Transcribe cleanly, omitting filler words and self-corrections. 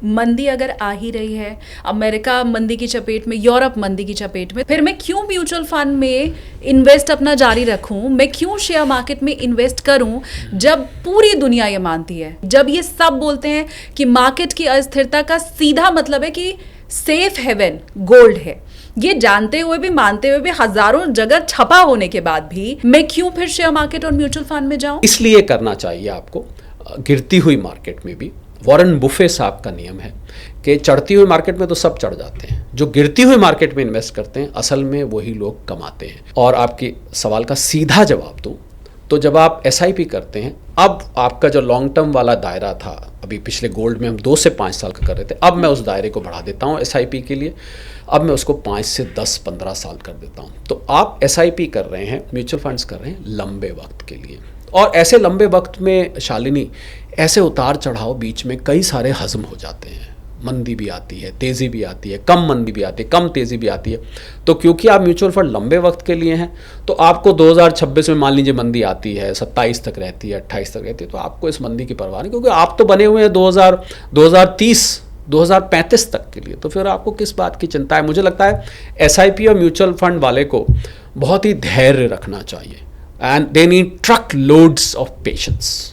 मंदी अगर आ ही रही है, अमेरिका मंदी की चपेट में, यूरोप मंदी की चपेट में, फिर मैं क्यों म्यूचुअल फंड में इन्वेस्ट अपना जारी रखूं? मैं क्यों शेयर मार्केट में इन्वेस्ट करूं जब पूरी दुनिया ये मानती है, जब ये सब बोलते हैं कि मार्केट की अस्थिरता का सीधा मतलब है कि सेफ हेवन गोल्ड है। ये जानते हुए भी, मानते हुए भी, हजारों जगह छपा होने के बाद भी मैं क्यों फिर शेयर मार्केट और म्यूचुअल फंड में जाऊं? इसलिए करना चाहिए आपको गिरती हुई मार्केट में भी। वॉरेन बुफे साहब का नियम है कि चढ़ती हुई मार्केट में तो सब चढ़ जाते हैं, जो गिरती हुई मार्केट में इन्वेस्ट करते हैं असल में वही लोग कमाते हैं। और आपके सवाल का सीधा जवाब दूं तो जब आप SIP करते हैं, अब आपका जो लॉन्ग टर्म वाला दायरा था, अभी पिछले गोल्ड में हम 2 से 5 साल का कर रहे थे, अब मैं उस दायरे को बढ़ा देता हूँ SIP के लिए। अब मैं उसको 5 से 10-15 साल कर देता हूँ। तो आप SIP कर रहे हैं, म्यूचुअल फंड्स कर रहे हैं लंबे वक्त के लिए। और ऐसे लंबे वक्त में शालिनी, ऐसे उतार चढ़ाव बीच में कई सारे हजम हो जाते हैं। मंदी भी आती है, तेज़ी भी आती है, कम मंदी भी आती है, कम तेज़ी भी आती है। तो क्योंकि आप म्यूचुअल फंड लंबे वक्त के लिए हैं, तो आपको 2026 में मान लीजिए मंदी आती है, 27 तक रहती है, 28 तक रहती है, तो आपको इस मंदी की परवाह नहीं, क्योंकि आप तो बने हुए हैं 2030 2035 तक के लिए। तो फिर आपको किस बात की चिंता है? मुझे लगता है SIP और म्यूचुअल फंड वाले को बहुत ही धैर्य रखना चाहिए, and they need truck loads of patience.